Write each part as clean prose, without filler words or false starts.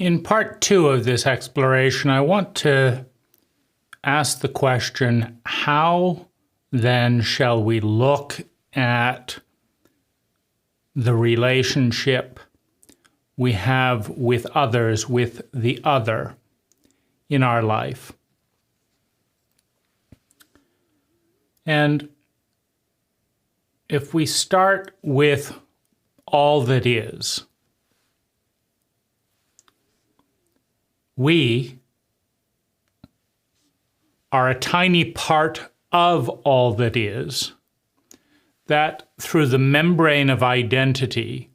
In part 2 of this exploration, I want to ask the question, how then shall we look at the relationship we have with others, with the other in our life? And if we start with all that is, we are a tiny part of all that is, that through the membrane of identity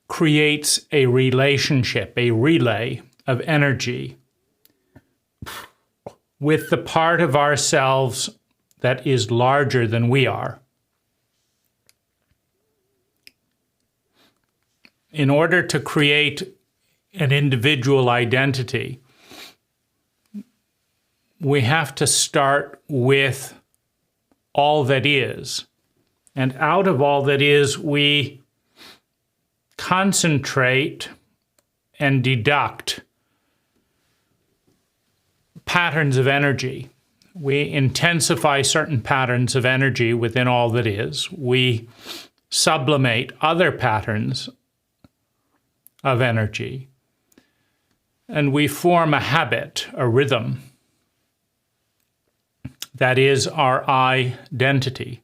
creates a relationship, a relay of energy with the part of ourselves that is larger than we are. In order to create an individual identity, we have to start with all that is. And out of all that is, we concentrate and deduct patterns of energy. We intensify certain patterns of energy within all that is. We sublimate other patterns of energy. And we form a habit, a rhythm, that is our identity.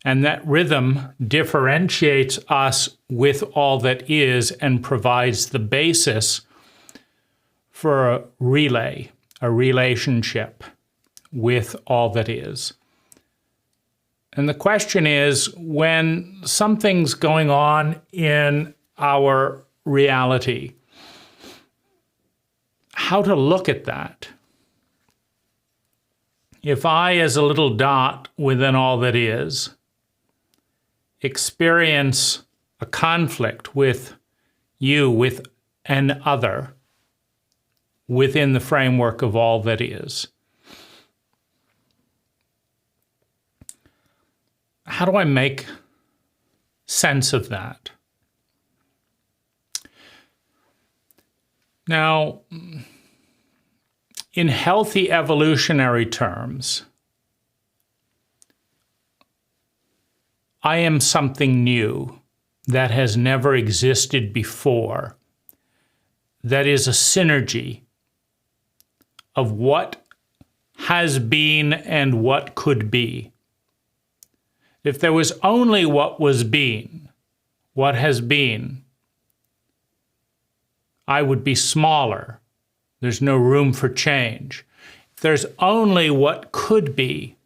And that rhythm differentiates us with all that is and provides the basis for a relay, a relationship with all that is. And the question is, when something's going on in our reality, how to look at that. If I, as a little dot within all that is, experience a conflict with you, with an other, within the framework of all that is, how do I make sense of that? Now, in healthy evolutionary terms, I am something new that has never existed before, that is a synergy of what has been and what could be. If there was only what was being, what has been, I would be smaller. There's no room for change. If there's only what could be,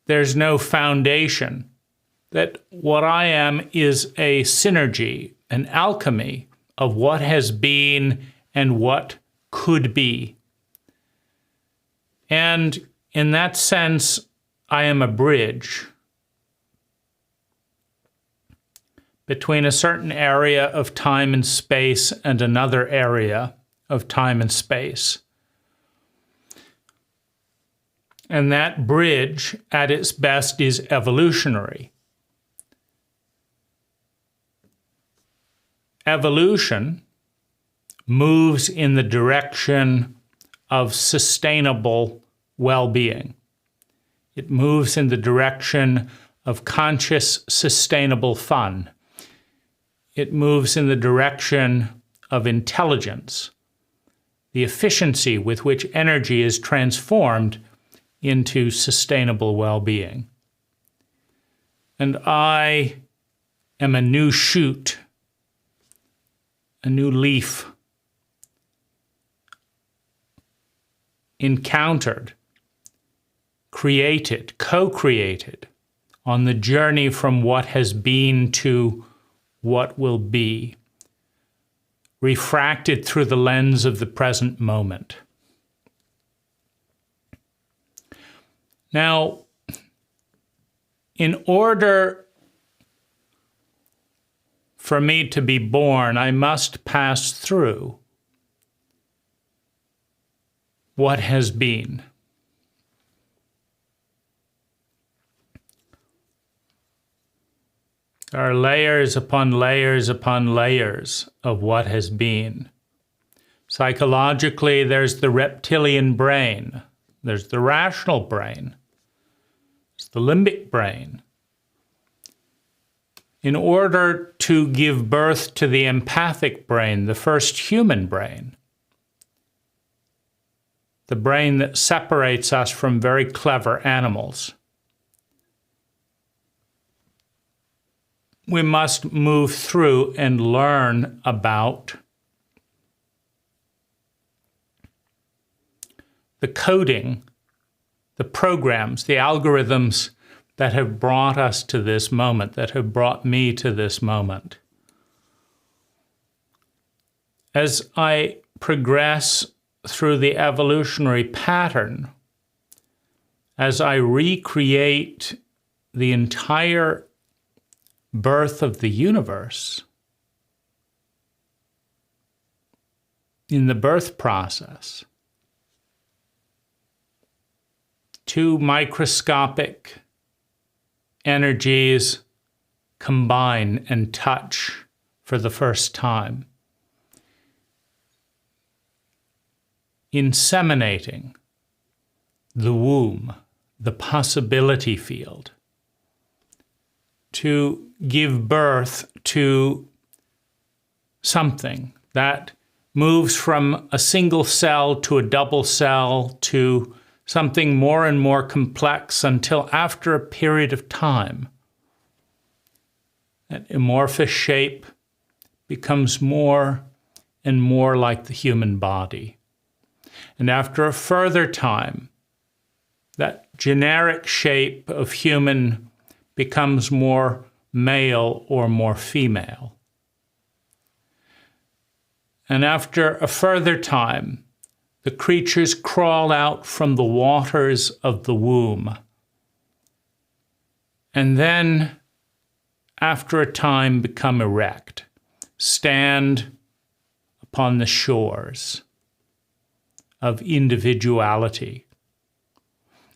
there's no foundation. That what I am is a synergy, an alchemy of what has been and what could be. And in that sense, I am a bridge between a certain area of time and space and another area of time and space. And that bridge, at its best, is evolutionary. Evolution moves in the direction of sustainable well-being. It moves in the direction of conscious, sustainable fun. It moves in the direction of intelligence, the efficiency with which energy is transformed into sustainable well-being. And I am a new shoot, a new leaf, encountered, created, co-created on the journey from what has been to what will be, refracted through the lens of the present moment. Now, in order for me to be born, I must pass through what has been. There are layers upon layers upon layers of what has been. Psychologically, there's the reptilian brain. There's the rational brain. There's the limbic brain. In order to give birth to the empathic brain, the first human brain, the brain that separates us from very clever animals, we must move through and learn about the coding, the programs, the algorithms that have brought us to this moment, that have brought me to this moment. As I progress through the evolutionary pattern, as I recreate the entire birth of the universe, in the birth process, two microscopic energies combine and touch for the first time, inseminating the womb, the possibility field, to give birth to something that moves from a single cell to a double cell to something more and more complex until after a period of time, that amorphous shape becomes more and more like the human body. And after a further time, that generic shape of human becomes more male or more female. And after a further time, the creatures crawl out from the waters of the womb. And then, after a time, become erect, stand upon the shores of individuality.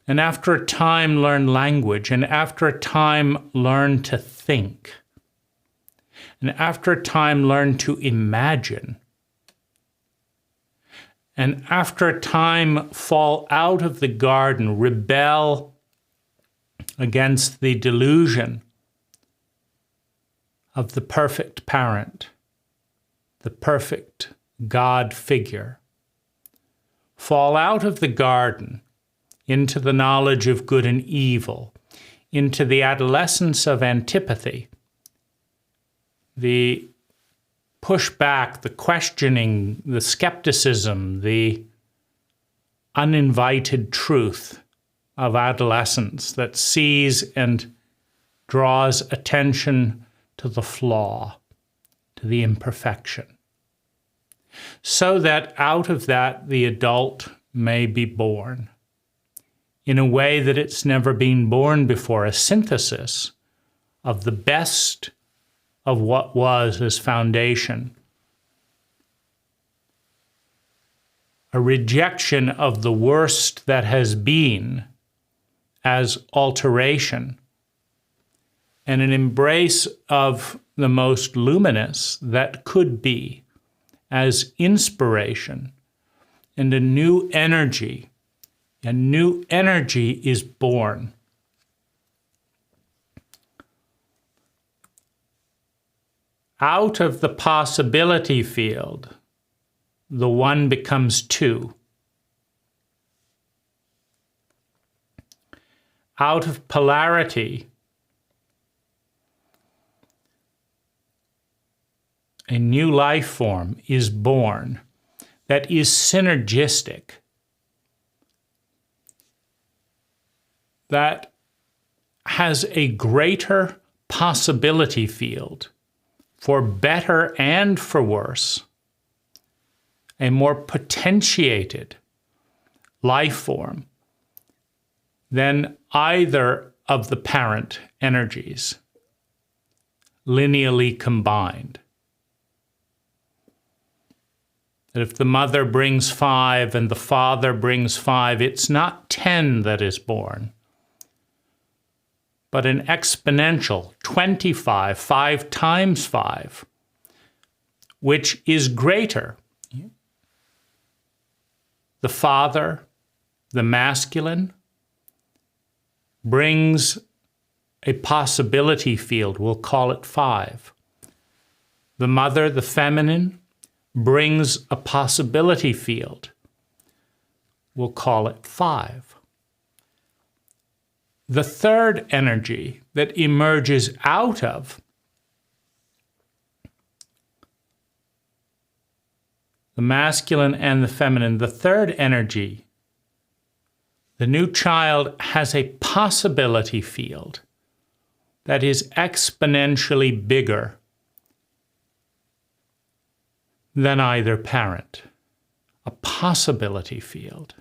And after a time, learn language. And after a time, learn to think. And after a time, learn to imagine. And after a time, fall out of the garden, rebel against the delusion of the perfect parent, the perfect God figure. Fall out of the garden into the knowledge of good and evil, into the adolescence of antipathy, the pushback, the questioning, the skepticism, the uninvited truth of adolescence that sees and draws attention to the flaw, to the imperfection, so that out of that the adult may be born in a way that it's never been born before, a synthesis of the best of what was as foundation, a rejection of the worst that has been as alteration, and an embrace of the most luminous that could be as inspiration and a new energy. A new energy is born. Out of the possibility field, the one becomes two. Out of polarity, a new life form is born that is synergistic, that has a greater possibility field for better and for worse, a more potentiated life form than either of the parent energies, lineally combined. That if the mother brings 5 and the father brings 5, it's not 10 that is born, but an exponential 25, 5 times 5, which is greater. The Father, the masculine, brings a possibility field, we'll call it 5. The Mother, the feminine, brings a possibility field, we'll call it 5. The third energy that emerges out of the masculine and the feminine, the third energy, the new child has a possibility field that is exponentially bigger than either parent. A possibility field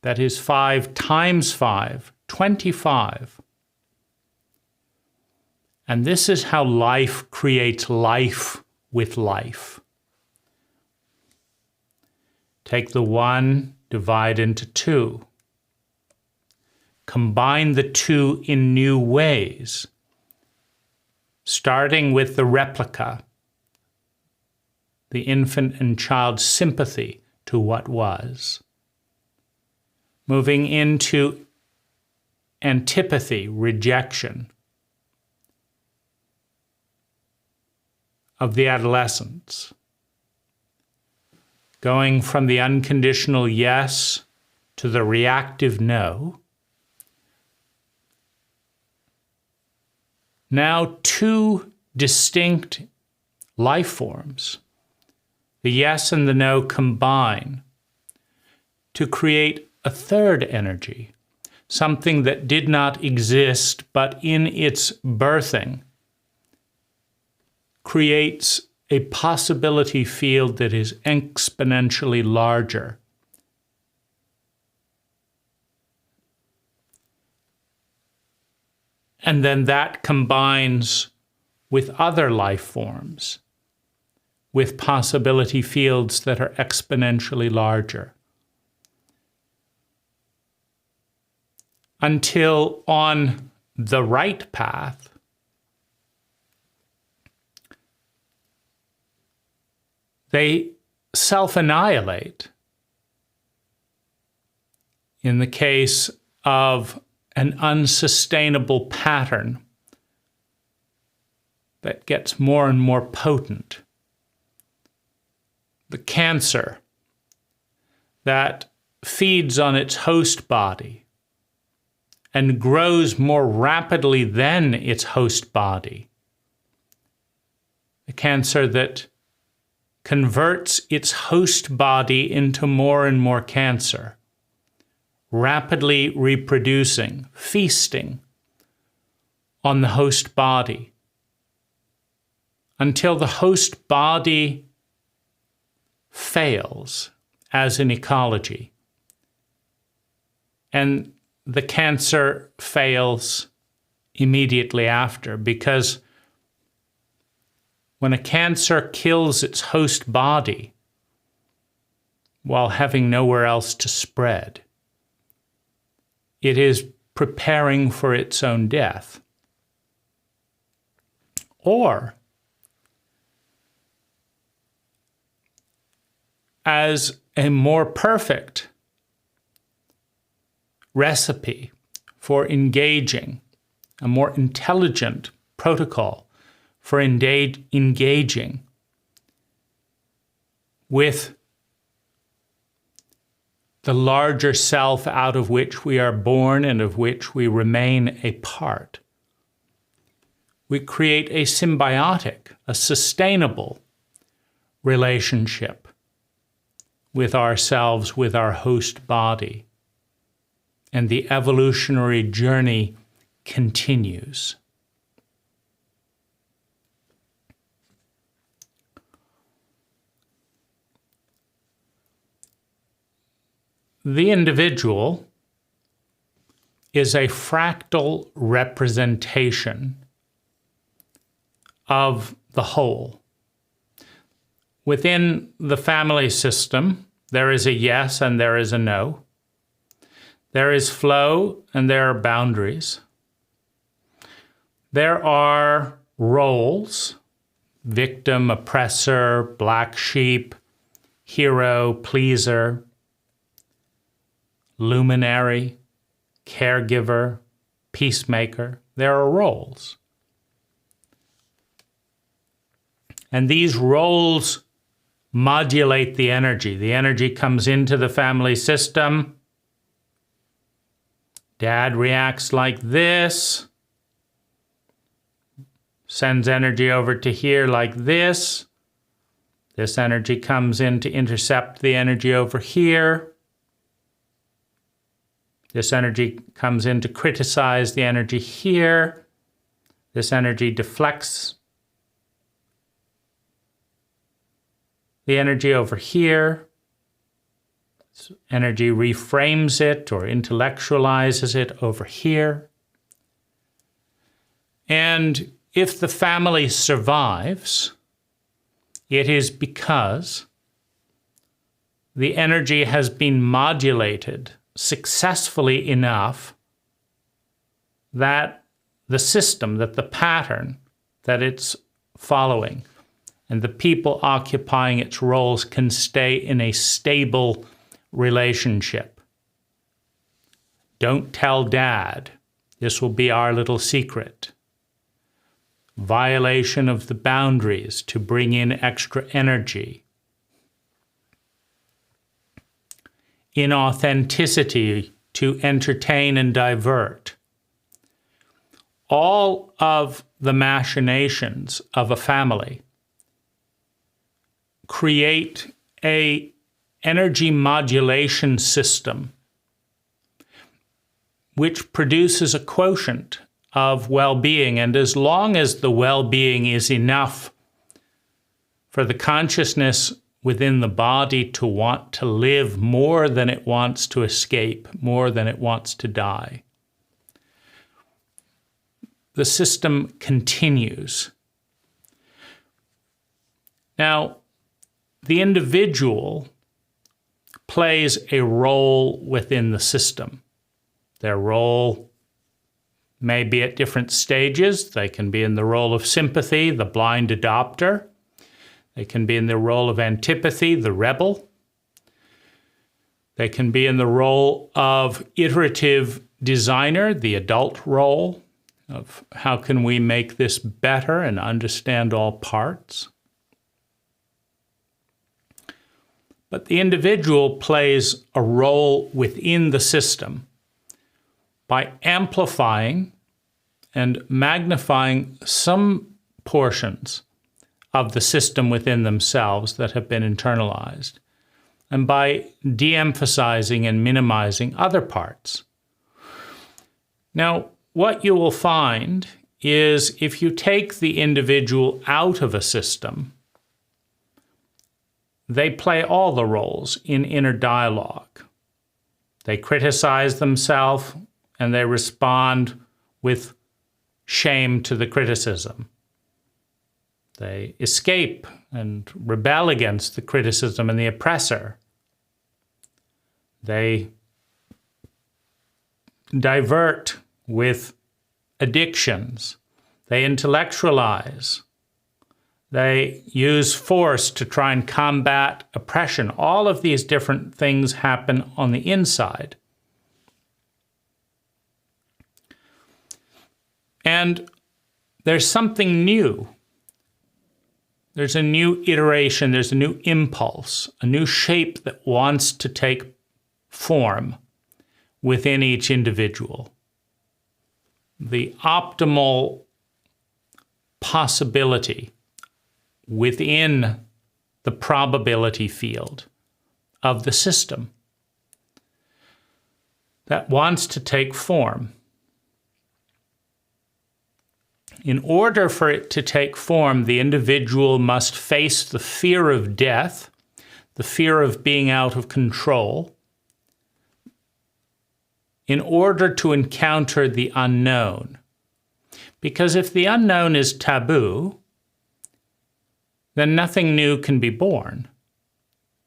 that is 5 times 5, 25. And this is how life creates life with life. Take the 1, divide into 2. Combine the 2 in new ways, starting with the replica, the infant and child's sympathy to what was, moving into antipathy, rejection of the adolescents, going from the unconditional yes to the reactive no. Now 2 distinct life forms, the yes and the no, combine to create a third energy, something that did not exist, but in its birthing creates a possibility field that is exponentially larger. And then that combines with other life forms, with possibility fields that are exponentially larger. Until on the right path, they self-annihilate. In the case of an unsustainable pattern that gets more and more potent. The cancer that feeds on its host body and grows more rapidly than its host body. The cancer that converts its host body into more and more cancer, rapidly reproducing, feasting on the host body, until the host body fails as an ecology. And the cancer fails immediately after, because when a cancer kills its host body while having nowhere else to spread, it is preparing for its own death. Or, as a more perfect recipe for engaging, a more intelligent protocol for engaging with the larger self out of which we are born and of which we remain a part. We create a symbiotic, a sustainable relationship with ourselves, with our host body, and the evolutionary journey continues. The individual is a fractal representation of the whole. Within the family system, there is a yes and there is a no. There is flow and there are boundaries. There are roles: victim, oppressor, black sheep, hero, pleaser, luminary, caregiver, peacemaker. There are roles. And these roles modulate the energy. The energy comes into the family system. Dad reacts like this, sends energy over to here like this. This energy comes in to intercept the energy over here. This energy comes in to criticize the energy here. This energy deflects the energy over here. This energy reframes it or intellectualizes it over here. And if the family survives, it is because the energy has been modulated successfully enough that the system, that the pattern that it's following and the people occupying its roles can stay in a stable relationship. Don't tell Dad. This will be our little secret. Violation of the boundaries to bring in extra energy. Inauthenticity to entertain and divert. All of the machinations of a family create an energy modulation system which produces a quotient of well-being. And as long as the well-being is enough for the consciousness within the body to want to live more than it wants to escape, more than it wants to die, the system continues. Now, the individual plays a role within the system. Their role may be at different stages. They can be in the role of sympathy, the blind adopter. They can be in the role of antipathy, the rebel. They can be in the role of iterative designer, the adult role of how can we make this better and understand all parts. But the individual plays a role within the system by amplifying and magnifying some portions of the system within themselves that have been internalized, and by de-emphasizing and minimizing other parts. Now, what you will find is if you take the individual out of a system, they play all the roles in inner dialogue. They criticize themselves and they respond with shame to the criticism. They escape and rebel against the criticism and the oppressor. They divert with addictions. They intellectualize. They use force to try and combat oppression. All of these different things happen on the inside. And there's something new. There's a new iteration, there's a new impulse, a new shape that wants to take form within each individual. The optimal possibility within the probability field of the system that wants to take form. In order for it to take form, the individual must face the fear of death, the fear of being out of control, in order to encounter the unknown. Because if the unknown is taboo, then nothing new can be born.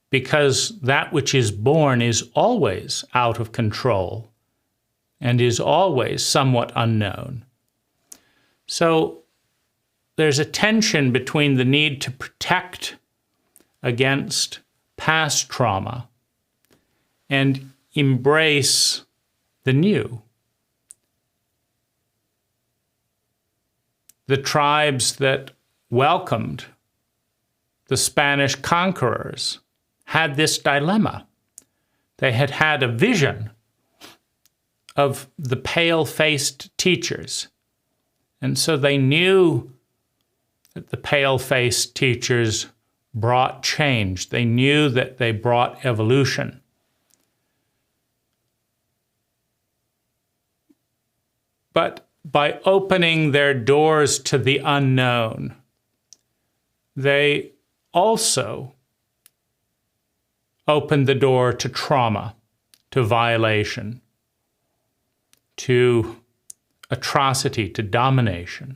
Because that which is born is always out of control and is always somewhat unknown. So there's a tension between the need to protect against past trauma and embrace the new. The tribes that welcomed the Spanish conquerors had this dilemma. They had had a vision of the pale-faced teachers. And so they knew that the pale-faced teachers brought change. They knew that they brought evolution. But by opening their doors to the unknown, they also opened the door to trauma, to violation, to atrocity, to domination.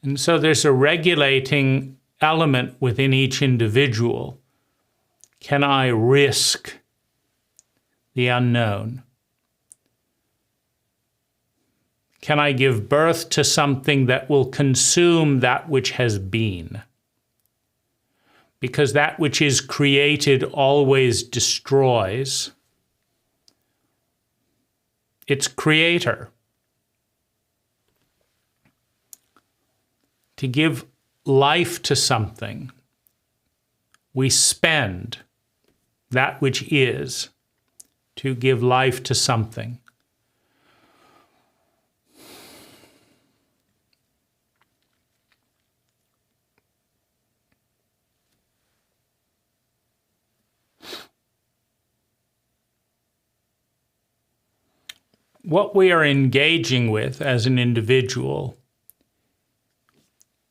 And so there's a regulating element within each individual. Can I risk the unknown? Can I give birth to something that will consume that which has been? Because that which is created always destroys its creator. To give life to something, we spend that which is to give life to something. What we are engaging with as an individual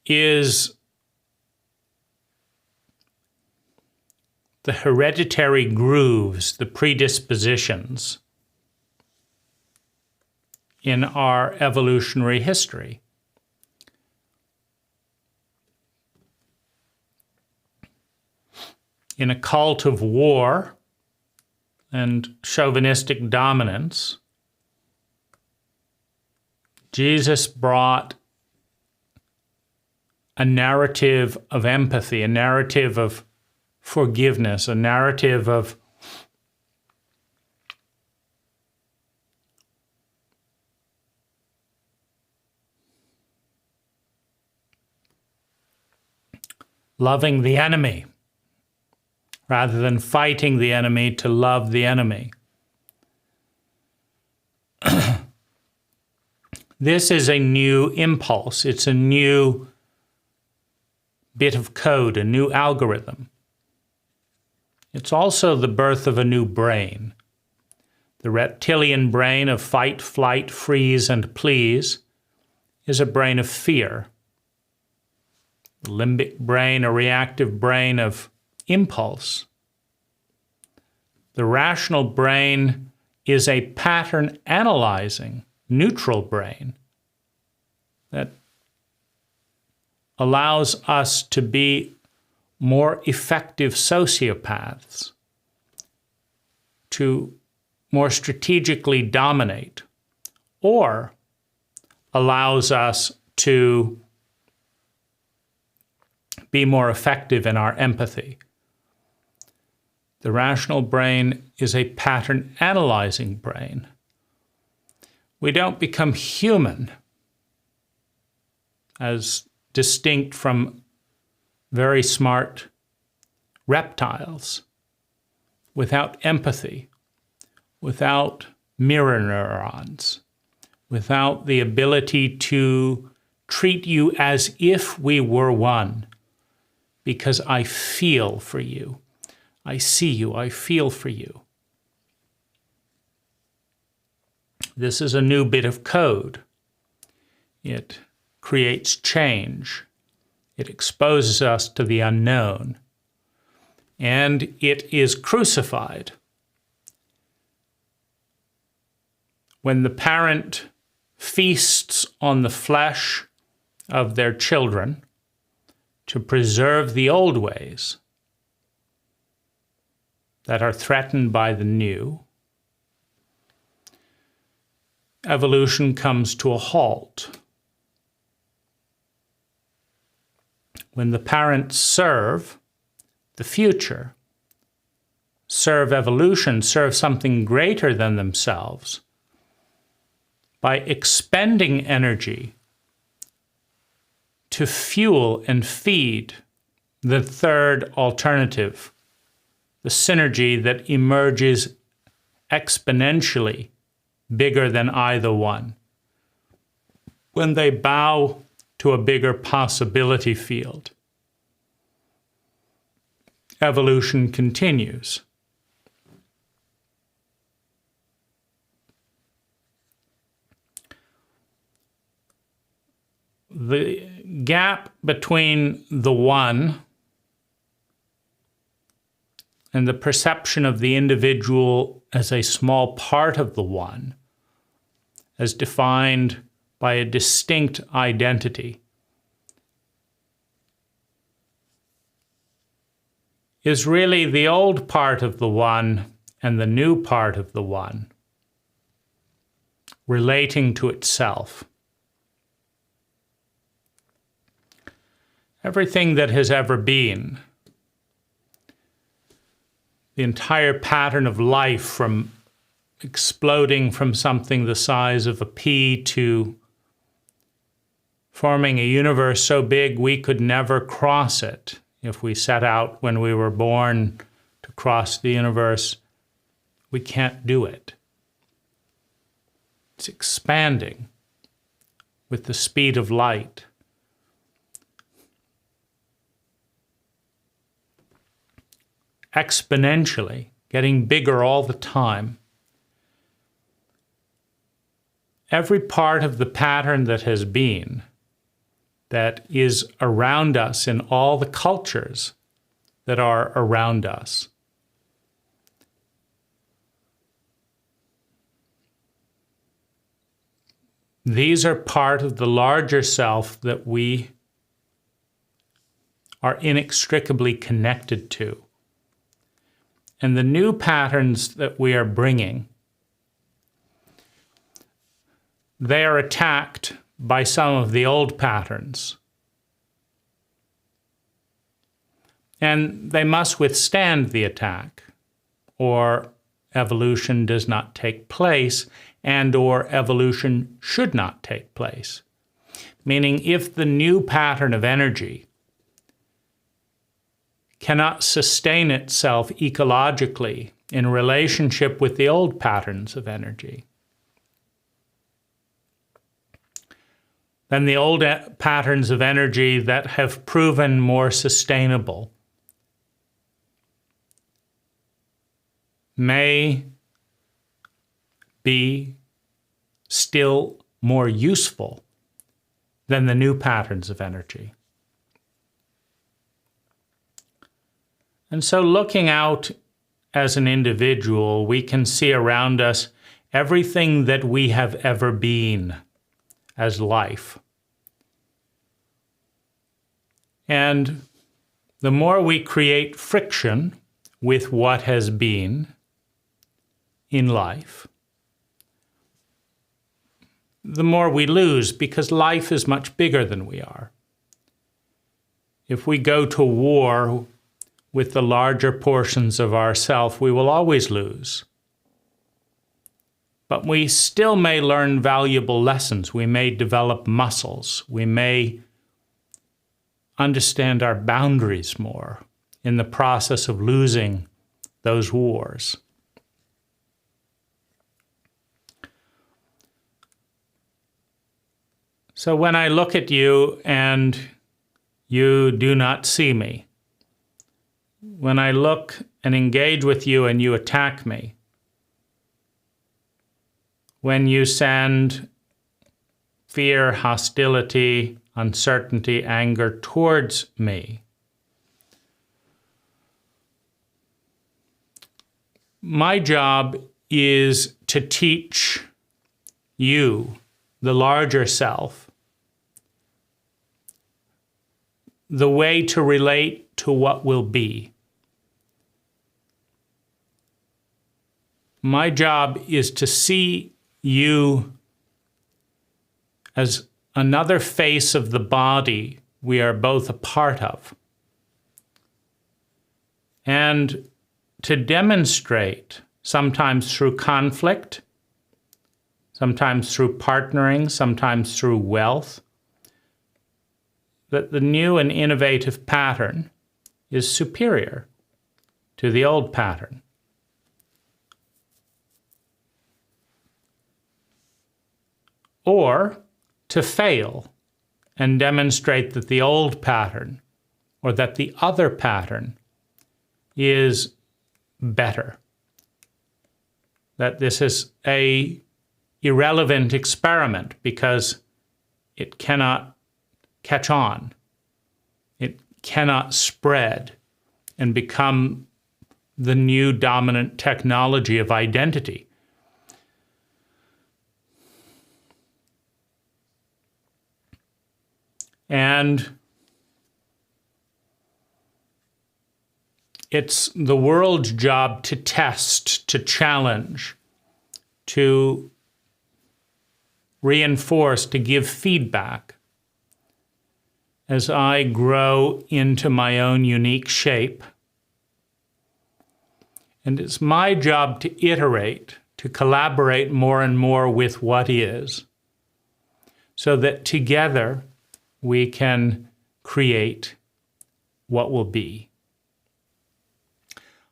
is the hereditary grooves, the predispositions in our evolutionary history. In a cult of war and chauvinistic dominance, Jesus brought a narrative of empathy, a narrative of forgiveness, a narrative of loving the enemy rather than fighting the enemy, to love the enemy. This is a new impulse. It's a new bit of code, a new algorithm. It's also the birth of a new brain. The reptilian brain of fight, flight, freeze, and please is a brain of fear. The limbic brain, a reactive brain of impulse. The rational brain is a pattern analyzing neutral brain that allows us to be more effective sociopaths, to more strategically dominate, or allows us to be more effective in our empathy. The rational brain is a pattern analyzing brain. We don't become human as distinct from very smart reptiles without empathy, without mirror neurons, without the ability to treat you as if we were one, because I feel for you. I see you, I feel for you. This is a new bit of code. It creates change. It exposes us to the unknown. And it is crucified. When the parent feasts on the flesh of their children to preserve the old ways that are threatened by the new, evolution comes to a halt. when the parents serve the future, serve evolution, serve something greater than themselves, by expending energy to fuel and feed the third alternative, the synergy that emerges exponentially bigger than either one. When they bow to a bigger possibility field, evolution continues. The gap between the one and the perception of the individual as a small part of the one, as defined by a distinct identity, is really the old part of the one and the new part of the one relating to itself. Everything that has ever been, the entire pattern of life, from exploding from something the size of a pea to forming a universe so big we could never cross it. If we set out when we were born to cross the universe, we can't do it. It's expanding with the speed of light. Exponentially, getting bigger all the time. Every part of the pattern that has been, that is around us in all the cultures that are around us, these are part of the larger self that we are inextricably connected to. And the new patterns that we are bringing, they are attacked by some of the old patterns. And they must withstand the attack, or evolution does not take place, and or evolution should not take place. Meaning, if the new pattern of energy cannot sustain itself ecologically in relationship with the old patterns of energy, then the old patterns of energy that have proven more sustainable may be still more useful than the new patterns of energy. And so looking out as an individual, we can see around us everything that we have ever been as life. And the more we create friction with what has been in life, the more we lose, because life is much bigger than we are. If we go to war with the larger portions of ourself, we will always lose. But we still may learn valuable lessons. We may develop muscles. We may understand our boundaries more in the process of losing those wars. So when I look at you and you do not see me, when I look and engage with you and you attack me, when you send fear, hostility, uncertainty, anger towards me, my job is to teach you, the larger self, the way to relate to what will be. My job is to see you as another face of the body we are both a part of. And to demonstrate, sometimes through conflict, sometimes through partnering, sometimes through wealth, that the new and innovative pattern is superior to the old pattern. Or to fail and demonstrate that the old pattern or that the other pattern is better. That this is an irrelevant experiment because it cannot catch on. It cannot spread and become the new dominant technology of identity. And it's the world's job to test, to challenge, to reinforce, to give feedback. As I grow into my own unique shape, and it's my job to iterate, to collaborate more and more with what is, so that together we can create what will be.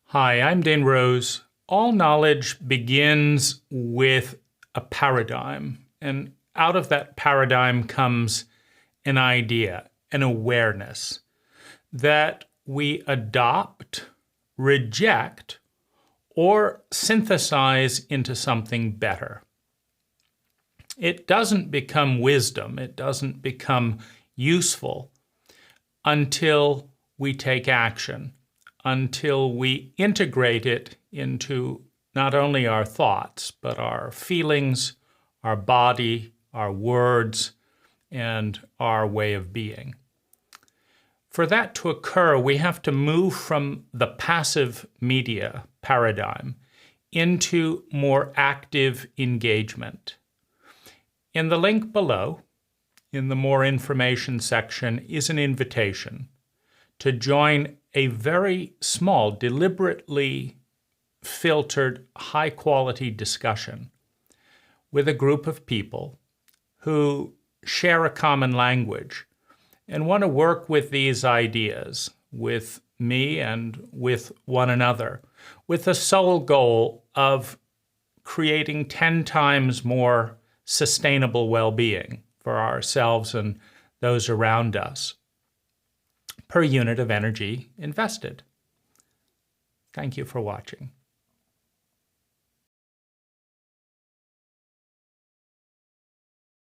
Hi, I'm Dane Rose. All knowledge begins with a paradigm, and out of that paradigm comes an idea, an awareness that we adopt, reject, or synthesize into something better. It doesn't become wisdom, it doesn't become useful until we take action, until we integrate it into not only our thoughts, but our feelings, our body, our words, and our way of being. For that to occur, we have to move from the passive media paradigm into more active engagement. In the link below, in the More Information section, is an invitation to join a very small, deliberately filtered, high-quality discussion with a group of people who share a common language and want to work with these ideas, with me and with one another, with the sole goal of creating 10 times more sustainable well-being for ourselves and those around us per unit of energy invested. Thank you for watching.